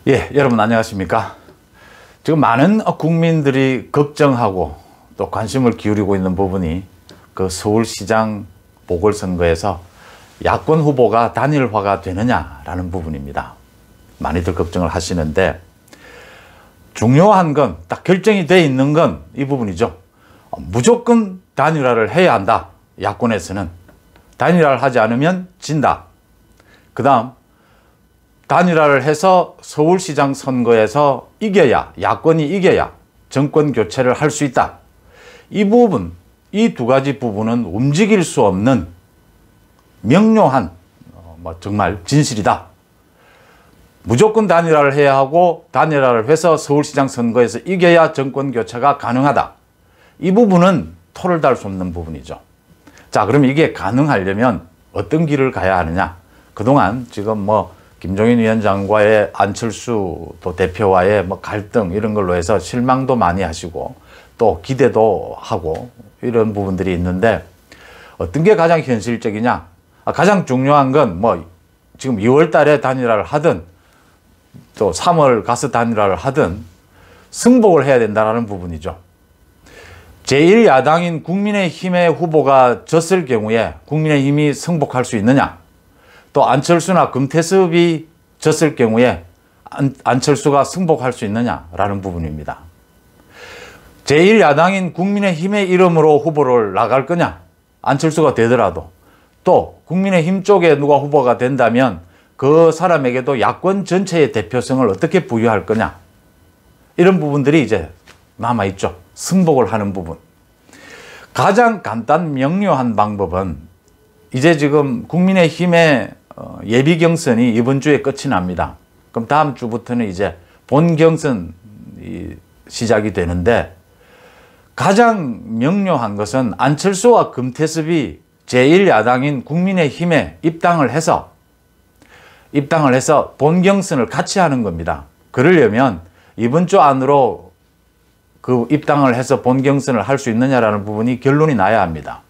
예, 여러분 안녕하십니까? 지금 많은 국민들이 걱정하고 또 관심을 기울이고 있는 부분이 그 서울시장 보궐선거에서 야권 후보가 단일화가 되느냐라는 부분입니다. 많이들 걱정을 하시는데 중요한 건 딱 결정이 돼 있는 건 이 부분이죠. 무조건 단일화를 해야 한다. 야권에서는 단일화를 하지 않으면 진다. 그 다음 단일화를 해서 서울시장 선거에서 이겨야, 야권이 이겨야 정권 교체를 할 수 있다. 이 부분, 이 두 가지 부분은 움직일 수 없는 명료한 정말 진실이다. 무조건 단일화를 해야 하고 단일화를 해서 서울시장 선거에서 이겨야 정권 교체가 가능하다. 이 부분은 토를 달 수 없는 부분이죠. 자, 그럼 이게 가능하려면 어떤 길을 가야 하느냐? 그동안 지금 김종인 위원장과의 안철수 또 대표와의 갈등 이런 걸로 해서 실망도 많이 하시고 또 기대도 하고 이런 부분들이 있는데 어떤 게 가장 현실적이냐? 가장 중요한 건 지금 2월 달에 단일화를 하든 또 3월 가서 단일화를 하든 승복을 해야 된다는 부분이죠. 제1야당인 국민의힘의 후보가 졌을 경우에 국민의힘이 승복할 수 있느냐? 또 안철수나 금태섭이 졌을 경우에 안철수가 승복할 수 있느냐라는 부분입니다. 제1야당인 국민의힘의 이름으로 후보를 나갈 거냐? 안철수가 되더라도 또 국민의힘 쪽에 누가 후보가 된다면 그 사람에게도 야권 전체의 대표성을 어떻게 부여할 거냐? 이런 부분들이 이제 남아있죠. 승복을 하는 부분. 가장 간단 명료한 방법은 이제 지금 국민의힘의 예비 경선이 이번 주에 끝이 납니다. 그럼 다음 주부터는 이제 본 경선이 시작이 되는데 가장 명료한 것은 안철수와 금태섭이 제1야당인 국민의힘에 입당을 해서 본 경선을 같이 하는 겁니다. 그러려면 이번 주 안으로 그 입당을 해서 본 경선을 할 수 있느냐라는 부분이 결론이 나야 합니다.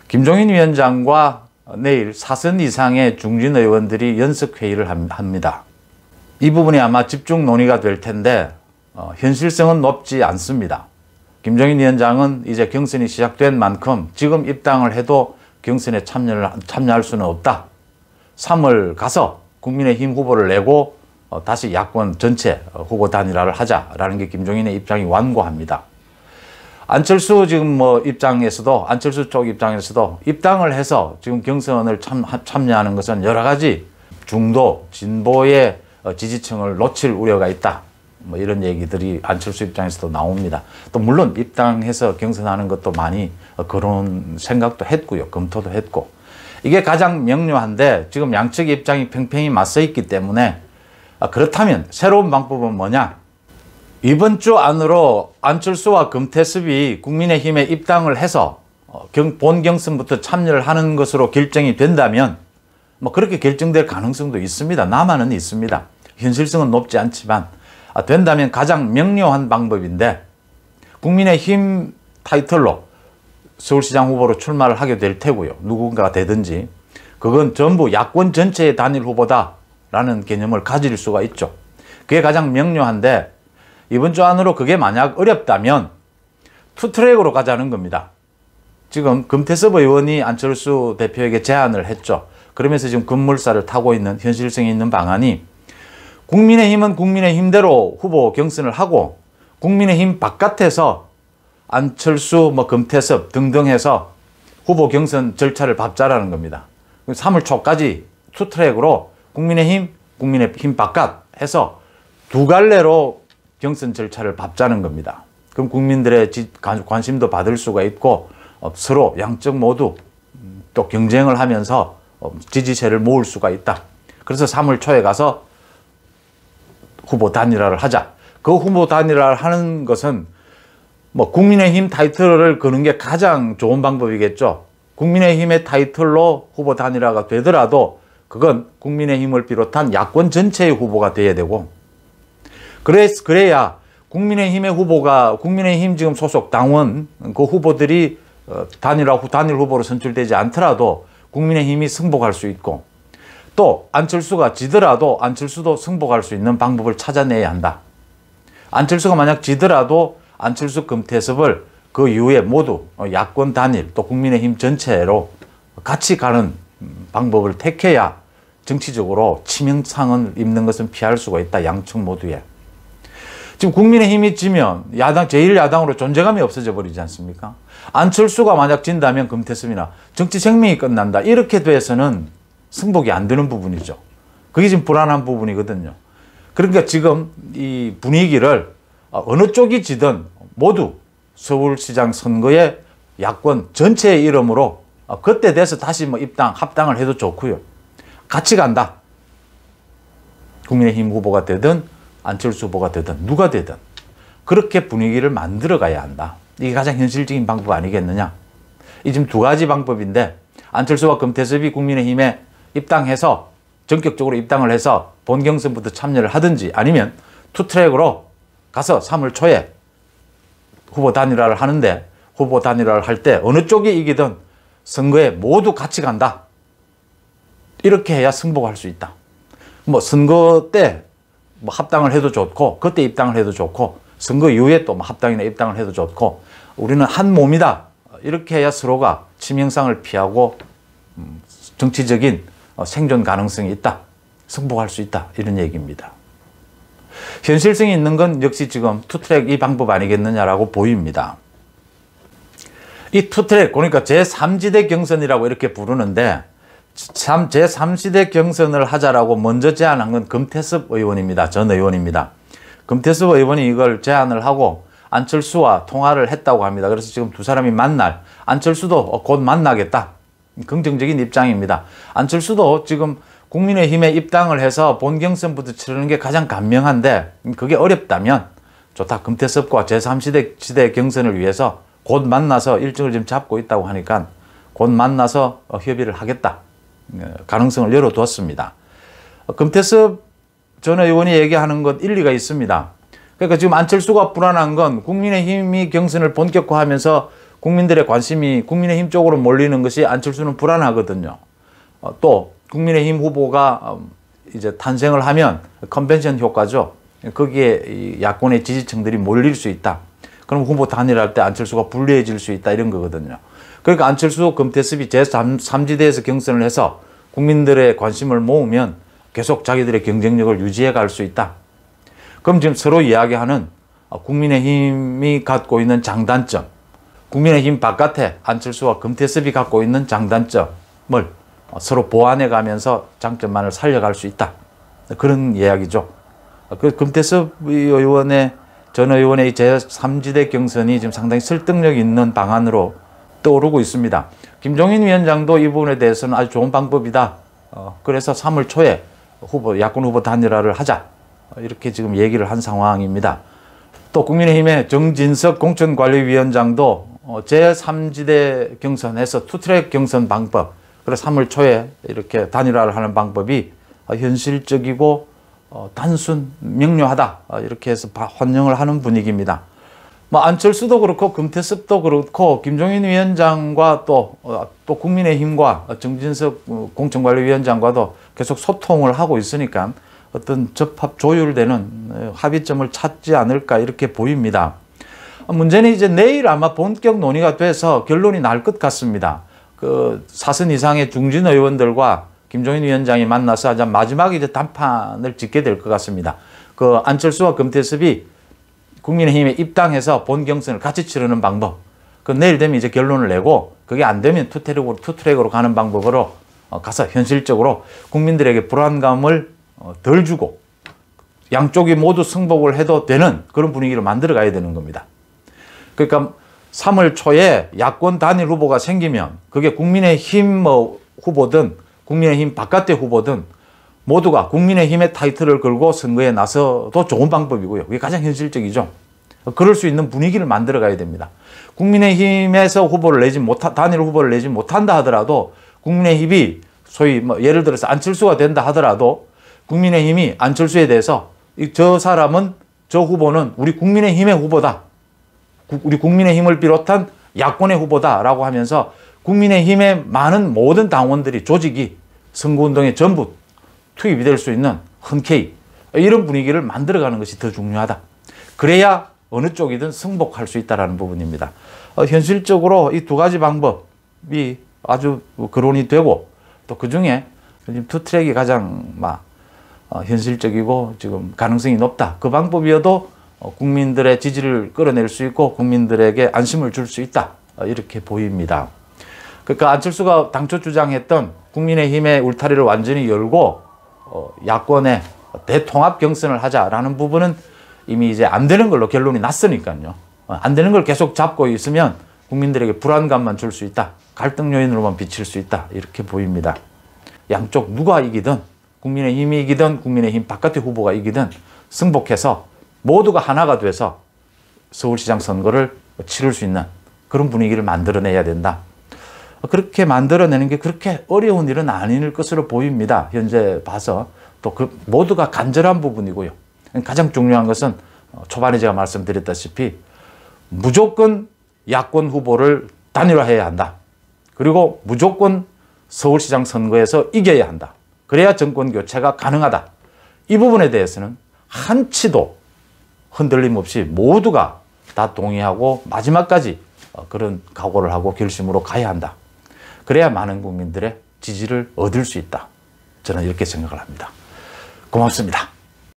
김종인 위원장과 내일 4선 이상의 중진 의원들이 연석회의를 합니다. 이 부분이 아마 집중 논의가 될 텐데 현실성은 높지 않습니다. 김종인 위원장은 이제 경선이 시작된 만큼 지금 입당을 해도 경선에 참여할 수는 없다. 3월 가서 국민의힘 후보를 내고 다시 야권 전체 후보 단일화를 하자라는 게 김종인의 입장이 완고합니다. 안철수 지금 안철수 쪽 입장에서도 입당을 해서 지금 경선을 참여하는 것은 여러 가지 중도, 진보의 지지층을 놓칠 우려가 있다. 이런 얘기들이 안철수 입장에서도 나옵니다. 또 물론 입당해서 경선하는 것도 많이 그런 생각도 했고요. 검토도 했고. 이게 가장 명료한데 지금 양측의 입장이 팽팽히 맞서 있기 때문에 그렇다면 새로운 방법은 뭐냐? 이번 주 안으로 안철수와 금태섭이 국민의힘에 입당을 해서 본 경선부터 참여를 하는 것으로 결정이 된다면 그렇게 결정될 가능성도 있습니다. 남한은 있습니다. 현실성은 높지 않지만 된다면 가장 명료한 방법인데 국민의힘 타이틀로 서울시장 후보로 출마를 하게 될 테고요. 누군가가 되든지 그건 전부 야권 전체의 단일 후보다라는 개념을 가질 수가 있죠. 그게 가장 명료한데 이번 주 안으로 그게 만약 어렵다면 투트랙으로 가자는 겁니다. 지금 금태섭 의원이 안철수 대표에게 제안을 했죠. 그러면서 지금 급물살을 타고 있는 현실성이 있는 방안이 국민의힘은 국민의힘대로 후보 경선을 하고 국민의힘 바깥에서 안철수, 금태섭 등등 해서 후보 경선 절차를 밟자라는 겁니다. 3월 초까지 투트랙으로 국민의힘 바깥 해서 두 갈래로 경선 절차를 밟자는 겁니다. 그럼 국민들의 관심도 받을 수가 있고 서로 양쪽 모두 또 경쟁을 하면서 지지세를 모을 수가 있다. 그래서 3월 초에 가서 후보 단일화를 하자. 그 후보 단일화를 하는 것은 국민의힘 타이틀을 거는 게 가장 좋은 방법이겠죠. 국민의힘의 타이틀로 후보 단일화가 되더라도 그건 국민의힘을 비롯한 야권 전체의 후보가 돼야 되고 그래야 국민의힘의 후보가 국민의힘 지금 소속 당원 그 후보들이 단일 후보로 선출되지 않더라도 국민의힘이 승복할 수 있고 또 안철수가 지더라도 안철수도 승복할 수 있는 방법을 찾아내야 한다. 안철수가 만약 지더라도 안철수 금태섭을 그 이후에 모두 야권 단일 또 국민의힘 전체로 같이 가는 방법을 택해야 정치적으로 치명상을 입는 것은 피할 수가 있다. 양측 모두에. 지금 국민의힘이 지면 제1야당으로 존재감이 없어져 버리지 않습니까? 안철수가 만약 진다면 금태섭이나 정치 생명이 끝난다. 이렇게 돼서는 승복이 안 되는 부분이죠. 그게 지금 불안한 부분이거든요. 그러니까 지금 이 분위기를 어느 쪽이 지든 모두 서울시장 선거에 야권 전체의 이름으로 그때 돼서 다시 합당을 해도 좋고요. 같이 간다. 국민의힘 후보가 되든 안철수 후보가 되든 누가 되든 그렇게 분위기를 만들어 가야 한다. 이게 가장 현실적인 방법 아니겠느냐. 이 지금 두 가지 방법인데 안철수와 금태섭이 국민의힘에 입당해서 전격적으로 입당을 해서 본 경선부터 참여를 하든지 아니면 투트랙으로 가서 3월 초에 후보 단일화를 하는데 후보 단일화를 할 때 어느 쪽이 이기든 선거에 모두 같이 간다. 이렇게 해야 승복할 수 있다. 선거 때 합당을 해도 좋고 그때 입당을 해도 좋고 선거 이후에 또 합당이나 입당을 해도 좋고 우리는 한 몸이다. 이렇게 해야 서로가 치명상을 피하고 정치적인 생존 가능성이 있다. 승복할 수 있다. 이런 얘기입니다. 현실성이 있는 건 역시 지금 투트랙 이 방법 아니겠느냐라고 보입니다. 이 투트랙 그러니까 제3지대 경선이라고 이렇게 부르는데 제3지대 경선을 하자라고 먼저 제안한 건 금태섭 의원입니다. 전 의원입니다. 금태섭 의원이 이걸 제안을 하고 안철수와 통화를 했다고 합니다. 그래서 지금 두 사람이 안철수도 곧 만나겠다. 긍정적인 입장입니다. 안철수도 지금 국민의힘에 입당을 해서 본 경선부터 치르는 게 가장 간명한데 그게 어렵다면 좋다. 금태섭과 제3지대 경선을 위해서 곧 만나서 일정을 지금 잡고 있다고 하니까 곧 만나서 협의를 하겠다. 가능성을 열어두었습니다. 금태섭 전 의원이 얘기하는 것 일리가 있습니다. 그러니까 지금 안철수가 불안한 건 국민의힘이 경선을 본격화하면서 국민들의 관심이 국민의힘 쪽으로 몰리는 것이 안철수는 불안하거든요. 또 국민의힘 후보가 이제 탄생을 하면 컨벤션 효과죠. 거기에 야권의 지지층들이 몰릴 수 있다. 그럼 후보 단일할 때 안철수가 불리해질 수 있다 이런 거거든요. 그러니까 안철수, 금태섭이 제3지대에서 경선을 해서 국민들의 관심을 모으면 계속 자기들의 경쟁력을 유지해 갈 수 있다. 그럼 지금 서로 이야기하는 국민의힘이 갖고 있는 장단점, 국민의힘 바깥에 안철수와 금태섭이 갖고 있는 장단점을 서로 보완해 가면서 장점만을 살려갈 수 있다. 그런 이야기죠. 그 금태섭 전 의원의 제3지대 경선이 지금 상당히 설득력 있는 방안으로 떠오르고 있습니다. 김종인 위원장도 이 부분에 대해서는 아주 좋은 방법이다. 그래서 3월 초에 야권 후보 단일화를 하자. 이렇게 지금 얘기를 한 상황입니다. 또 국민의힘의 정진석 공천관리위원장도 제3지대 경선에서 투트랙 경선 방법, 그래서 3월 초에 이렇게 단일화를 하는 방법이 현실적이고 단순, 명료하다. 이렇게 해서 환영을 하는 분위기입니다. 안철수도 그렇고 금태섭도 그렇고 김종인 위원장과 또 국민의힘과 정진석 공천관리위원장과도 계속 소통을 하고 있으니까 어떤 접합 조율되는 합의점을 찾지 않을까 이렇게 보입니다. 문제는 이제 내일 아마 본격 논의가 돼서 결론이 날 것 같습니다. 그 사선 이상의 중진 의원들과 김종인 위원장이 만나서 마지막에 이제 단판을 짓게 될 것 같습니다. 그 안철수와 금태섭이 국민의힘에 입당해서 본 경선을 같이 치르는 방법. 그 내일 되면 이제 결론을 내고 그게 안 되면 투트랙으로 가는 방법으로 가서 현실적으로 국민들에게 불안감을 덜 주고 양쪽이 모두 승복을 해도 되는 그런 분위기를 만들어 가야 되는 겁니다. 그러니까 3월 초에 야권 단일 후보가 생기면 그게 국민의힘 후보든 국민의힘 바깥의 후보든 모두가 국민의힘의 타이틀을 걸고 선거에 나서도 좋은 방법이고요. 그게 가장 현실적이죠. 그럴 수 있는 분위기를 만들어 가야 됩니다. 국민의힘에서 단일 후보를 내지 못한다 하더라도 국민의힘이 소위 예를 들어서 안철수가 된다 하더라도 국민의힘이 안철수에 대해서 저 후보는 우리 국민의힘의 후보다. 우리 국민의힘을 비롯한 야권의 후보다라고 하면서 국민의힘의 모든 당원들이 조직이 선거운동에 전부 투입이 될 수 있는 흔쾌히 이런 분위기를 만들어가는 것이 더 중요하다. 그래야 어느 쪽이든 승복할 수 있다는 부분입니다. 현실적으로 이 두 가지 방법이 아주 거론이 되고 또 그중에 투 트랙이 가장 현실적이고 지금 가능성이 높다. 그 방법이어도 국민들의 지지를 끌어낼 수 있고 국민들에게 안심을 줄 수 있다. 이렇게 보입니다. 그러니까 안철수가 당초 주장했던 국민의힘의 울타리를 완전히 열고 야권의 대통합 경선을 하자라는 부분은 이미 이제 안 되는 걸로 결론이 났으니까요. 안 되는 걸 계속 잡고 있으면 국민들에게 불안감만 줄 수 있다. 갈등 요인으로만 비칠 수 있다. 이렇게 보입니다. 양쪽 누가 이기든 국민의힘이 이기든 국민의힘 바깥의 후보가 이기든 승복해서 모두가 하나가 돼서 서울시장 선거를 치를 수 있는 그런 분위기를 만들어내야 된다. 그렇게 만들어내는 게 그렇게 어려운 일은 아닐 것으로 보입니다. 현재 봐서 또 그 모두가 간절한 부분이고요. 가장 중요한 것은 초반에 제가 말씀드렸다시피 무조건 야권 후보를 단일화해야 한다. 그리고 무조건 서울시장 선거에서 이겨야 한다. 그래야 정권 교체가 가능하다. 이 부분에 대해서는 한치도 흔들림 없이 모두가 다 동의하고 마지막까지 그런 각오를 하고 결심으로 가야 한다. 그래야 많은 국민들의 지지를 얻을 수 있다. 저는 이렇게 생각을 합니다. 고맙습니다.